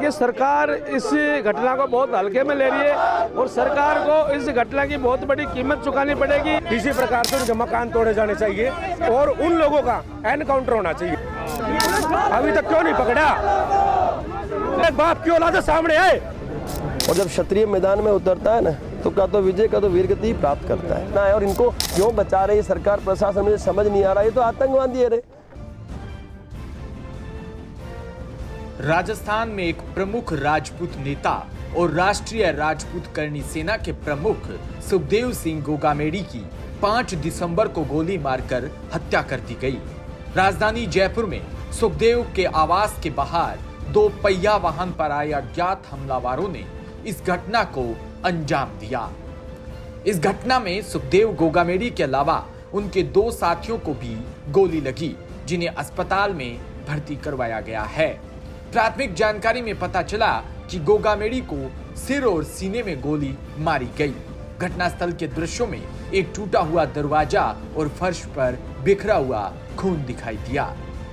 देखिए सरकार इस घटना को बहुत हल्के में ले रही है और सरकार को इस घटना की बहुत बड़ी कीमत चुकानी पड़ेगी। किसी प्रकार से उनके मकान तोड़े जाने चाहिए और उन लोगों का एनकाउंटर होना चाहिए। अभी तक क्यों नहीं पकड़ा? एक बाप की औलाद सामने आए। और जब क्षत्रिय मैदान में उतरता है ना तो का तो विजय का तो वीरगति प्राप्त करता है ना। और इनको क्यों बचा रही है सरकार प्रशासन, मुझे समझ नहीं आ रहा है। ये तो आतंकवादी है रे। राजस्थान में एक प्रमुख राजपूत नेता और राष्ट्रीय राजपूत करणी सेना के प्रमुख सुखदेव सिंह गोगामेड़ी की 5 दिसंबर को गोली मारकर हत्या कर दी गई। राजधानी जयपुर में सुखदेव के आवास के बाहर 2 पहिया वाहन पर आए अज्ञात हमलावरों ने इस घटना को अंजाम दिया। इस घटना में सुखदेव गोगामेड़ी के अलावा उनके 2 साथियों को भी गोली लगी, जिन्हें अस्पताल में भर्ती करवाया गया है। प्राथमिक जानकारी में पता चला कि गोगामेड़ी को सिर और सीने में गोली मारी गई। घटनास्थल के दृश्यों में एक टूटा हुआ दरवाजा और फर्श पर बिखरा हुआ खून दिखाई दिया।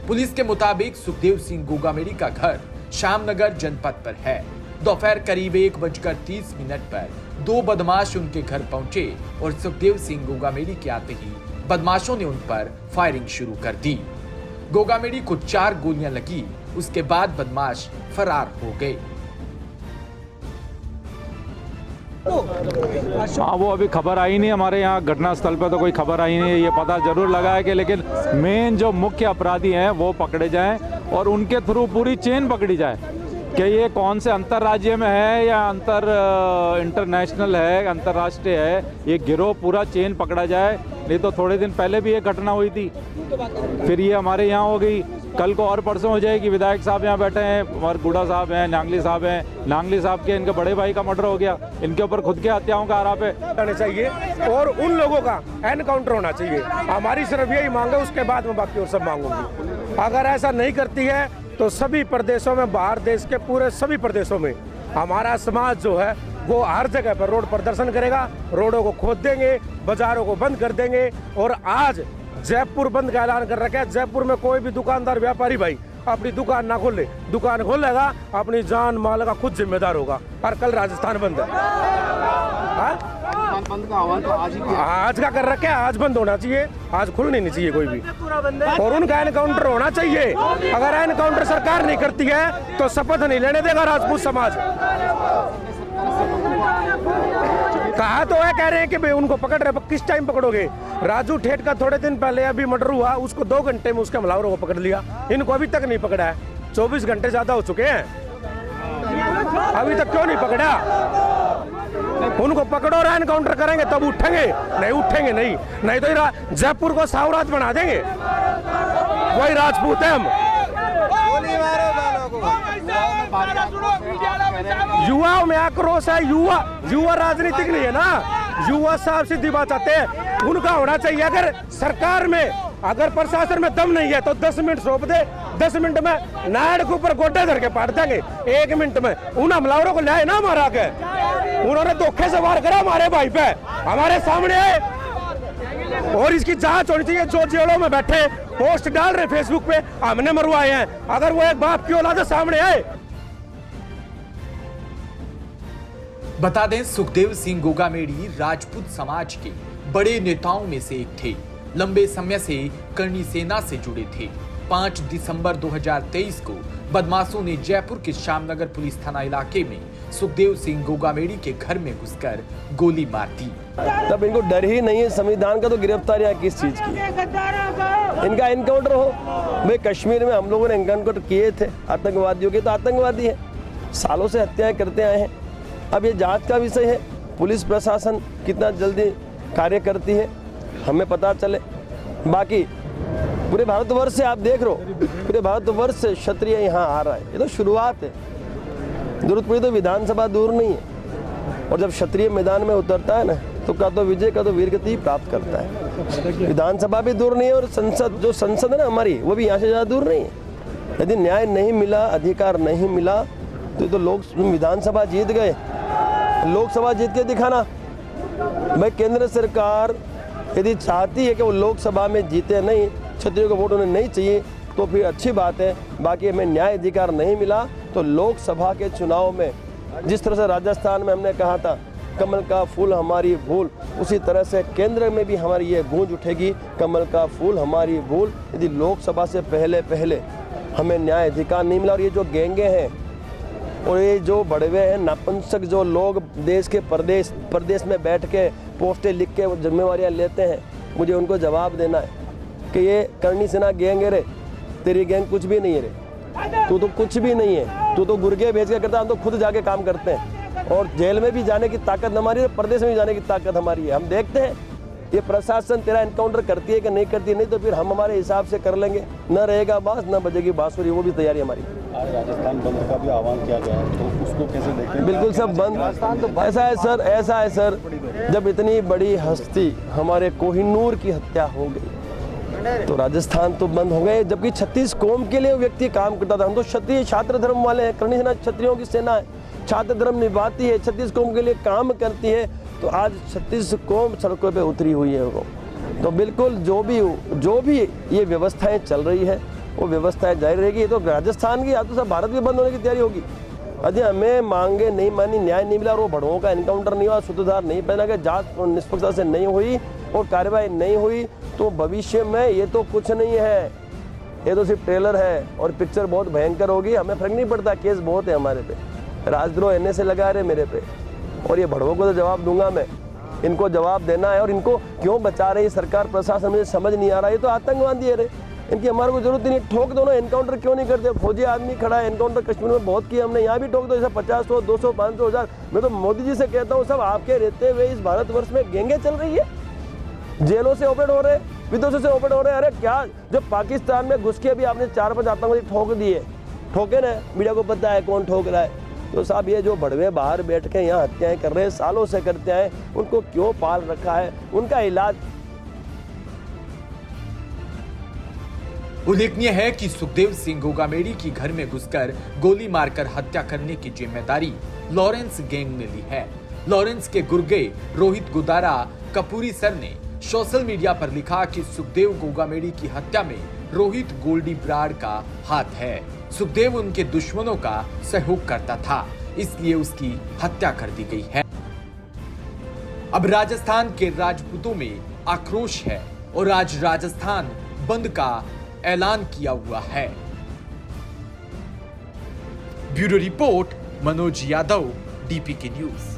पुलिस के मुताबिक सुखदेव सिंह गोगामेड़ी का घर श्यामनगर जनपद पर है। दोपहर करीब 1:30 पर 2 बदमाश उनके घर पहुंचे और सुखदेव सिंह गोगामेड़ी के आते ही बदमाशों ने उन पर फायरिंग शुरू कर दी। गोगामेड़ी को 4 गोलियां लगी। उसके बाद बदमाश फरार हो गए। हाँ, वो अभी खबर आई नहीं हमारे यहाँ घटनास्थल पर, तो कोई खबर आई नहीं। ये पता जरूर लगा है कि लेकिन मेन जो मुख्य अपराधी हैं वो पकड़े जाएं और उनके थ्रू पूरी चेन पकड़ी जाए कि ये कौन से अंतर्राज्य में है या इंटरनेशनल है, अंतर्राष्ट्रीय है। ये गिरोह पूरा चेन पकड़ा जाए। नहीं तो थोड़े दिन पहले भी ये घटना हुई थी, फिर ये हमारे यहाँ हो गई, कल को और परसों हो जाएगी। विधायक साहब यहाँ बैठे हैं, हमारे गुड़ा साहब हैं, नांगली साहब हैं। नांगली साहब के इनके बड़े भाई का मर्डर हो गया, इनके ऊपर खुद के हत्याओं का आरोप है। होना चाहिए और उन लोगों का एनकाउंटर होना चाहिए। हमारी सिर्फ यही मांग है, उसके बाद में बाकी और सब मांगूंगी। अगर ऐसा नहीं करती है तो सभी प्रदेशों में, बाहर देश के पूरे सभी प्रदेशों में हमारा समाज जो है वो हर जगह पर रोड प्रदर्शन करेगा। रोडों को खोद देंगे, बाजारों को बंद कर देंगे। और आज जयपुर बंद का ऐलान कर रखा है। जयपुर में कोई भी दुकानदार व्यापारी भाई अपनी दुकान ना खोले, दुकान खोलेगा अपनी जान माल का खुद जिम्मेदार होगा। और कल राजस्थान बंद है। बंद का आह्वान तो आज का कर रखा है, आज बंद होना चाहिए, आज खुलनी नहीं चाहिए कोई भी। और उनका एनकाउंटर होना चाहिए। अगर एनकाउंटर सरकार नहीं करती है तो शपथ नहीं लेने देगा राजपूत समाज। कहा तो है, कह रहे हैं कि भाई उनको पकड़ रहे, किस टाइम पकड़ोगे? राजू ठेठ का थोड़े दिन पहले अभी मर्डर हुआ, उसको 2 घंटे में उसके हमलावरों को पकड़ लिया। इनको अभी तक नहीं पकड़ा है। 24 घंटे ज्यादा हो चुके हैं, अभी तक क्यों नहीं पकड़ा? उनको पकड़ो और एनकाउंटर करेंगे तब उठेंगे, नहीं उठेंगे नहीं तो जयपुर को सावरात बना देंगे। वही राजपूत है हम। युवाओं में आक्रोश है। युवा राजनीतिक नहीं है ना। युवा साहब सीधी बात चाहते हैं, उनका होना चाहिए। अगर सरकार में, अगर प्रशासन में दम नहीं है तो 10 मिनट सौंप दे, 10 मिनट में नाड़ के ऊपर गोड्डे धर के पाट देंगे। 1 मिनट में उन हमलावरों को लाए ना मारा के। उन्होंने धोखे से वार करा हमारे भाई पे, हमारे सामने आए। और इसकी जांच होनी चाहिए। जो जेलों में बैठे पोस्ट डाल रहे फेसबुक पे, हमने मरवाए हैं, अगर वो एक बाप की औलाद सामने आए। बता दें, सुखदेव सिंह गोगामेड़ी राजपूत समाज के बड़े नेताओं में से एक थे। लंबे समय से करणी सेना से जुड़े थे। 5 दिसंबर 2023 को बदमाशों ने जयपुर के श्यामनगर पुलिस थाना इलाके में सुखदेव सिंह गोगामेड़ी के घर में घुसकर गोली मार दी। तब इनको डर ही नहीं है संविधान का, तो गिरफ्तारियां किस चीज की? इनका एनकाउंटर हो। भाई कश्मीर में हम लोगों ने एनकाउंटर किए थे आतंकवादियों के, तो आतंकवादी है, सालों से हत्याएं करते आए हैं। अब ये जांच का विषय है, पुलिस प्रशासन कितना जल्दी कार्य करती है हमें पता चले। बाकी पूरे भारतवर्ष से आप देख रहे हो, पूरे भारतवर्ष से क्षत्रिय यहाँ आ रहा है। ये तो शुरुआत है, जरूरत पड़ी तो विधानसभा दूर नहीं है। और जब क्षत्रिय मैदान में उतरता है ना तो का तो विजय का तो वीरगति प्राप्त करता है। विधानसभा भी दूर नहीं है और संसद है ना हमारी, वो भी यहाँ से ज़्यादा दूर नहीं है। यदि न्याय नहीं मिला, अधिकार नहीं मिला तो लोग विधानसभा जीत गए, लोकसभा जीत के दिखाना। भाई केंद्र सरकार यदि चाहती है कि वो लोकसभा में जीते नहीं, क्षत्रियों को वोट उन्हें नहीं चाहिए, तो फिर अच्छी बात है। बाकी हमें न्याय अधिकार नहीं मिला तो लोकसभा के चुनाव में जिस तरह से राजस्थान में हमने कहा था कमल का फूल हमारी भूल, उसी तरह से केंद्र में भी हमारी ये गूंज उठेगी, कमल का फूल हमारी भूल। यदि लोकसभा से पहले हमें न्याय अधिकार नहीं मिला और ये जो गैंगे हैं और ये जो बड़वे हैं नपुंसक जो लोग देश के प्रदेश में बैठ के पोस्टें लिख के जिम्मेवारियाँ लेते हैं, मुझे उनको जवाब देना है कि ये करणी सेना गैंग है रे, तेरी गैंग कुछ भी नहीं है रे, तू तो कुछ भी नहीं है, तू तो गुर्गे भेज के करता, हम तो खुद जाके काम करते हैं और जेल में भी जाने की ताकत हमारी है, प्रदेश में भी जाने की ताकत हमारी है। हम देखते हैं ये प्रशासन तेरा एनकाउंटर करती है कि नहीं करती, नहीं तो फिर हम हमारे हिसाब से कर लेंगे, न रहेगा बांस न बजेगी बांसुरी, वो भी तैयारी हमारी। आज राजस्थान बंद का भी आह्वान किया गया है, तो उसको कैसे देखते हैं? बिल्कुल सब बंद। ऐसा है सर, जब इतनी बड़ी हस्ती हमारे कोहिनूर की हत्या हो गई तो राजस्थान तो बंद हो गए, जबकि 36 कौम के लिए व्यक्ति काम करता था। हम तो क्षत्रिय छात्र धर्म वाले हैं, करणी सेना क्षत्रियों की सेना है, छात्र धर्म निभाती है, 36 कौम के लिए काम करती है। तो आज 36 कौम सड़कों पे उतरी हुई है वो। तो बिल्कुल जो भी ये व्यवस्थाएं चल रही है वो व्यवस्थाएं जारी रहेगी। ये तो राजस्थान की, या तो सब भारत भी बंद होने की तैयारी होगी। यदि हमें मांगे नहीं मानी, न्याय नहीं मिला और वो भड़ों का एनकाउंटर नहीं हुआ, सूत्रधार नहीं पहना गया, जांच निष्पक्षता से नहीं हुई और कार्रवाई नहीं हुई, तो भविष्य में ये तो कुछ नहीं है, ये तो सिर्फ ट्रेलर है और पिक्चर बहुत भयंकर होगी। हमें फर्क नहीं पड़ता, केस बहुत है हमारे पे, राजद्रोह एनए से लगा रहे मेरे पे, और ये भड़वों को तो जवाब दूंगा मैं, इनको जवाब देना है। और इनको क्यों बचा रही सरकार प्रशासन, मुझे समझ नहीं आ रहा। ये तो आतंकवादी है रे, इनकी हमारे को जरूरत नहीं, ठोक दो ना, एनकाउंटर क्यों नहीं करते? फौजी आदमी खड़ा है, एनकाउंटर कश्मीर में बहुत किया हमने, यहाँ भी ठोक दो, जैसे 50, 100, 200, 500, 1000। मैं तो मोदी जी से कहता हूँ, सब आपके रहते हुए इस भारतवर्ष में गैंगे चल रही है, जेलों से ऑपरेट हो रहे, विदेशों से ऑपरेट हो रहे। अरे क्या, जब पाकिस्तान में घुस के भी आपने 4-5 आतंकवादी ठोक दिए, ठोके ना, मीडिया को पता है कौन ठोक रहा है। तो साहब ये जो बड़वे बाहर बैठ के यहाँ हत्याएं कर रहे हैं, सालों से करते हैं, उनको क्यों पाल रखा है? उनका इलाज। उल्लेखनीय है कि सुखदेव सिंह गोगामेड़ी की घर में घुसकर गोली मारकर हत्या करने की जिम्मेदारी लॉरेंस गैंग ने ली है। लॉरेंस के गुर्गे रोहित गुदारा कपूरी सर ने सोशल मीडिया पर लिखा कि सुखदेव गोगामेड़ी की हत्या में रोहित गोल्डी ब्राड का हाथ है। सुखदेव उनके दुश्मनों का सहयोग करता था, इसलिए उसकी हत्या कर दी गई है। अब राजस्थान के राजपूतों में आक्रोश है और आज राजस्थान बंद का ऐलान किया हुआ है। Bureau report, Manoj Yadav, DPK news.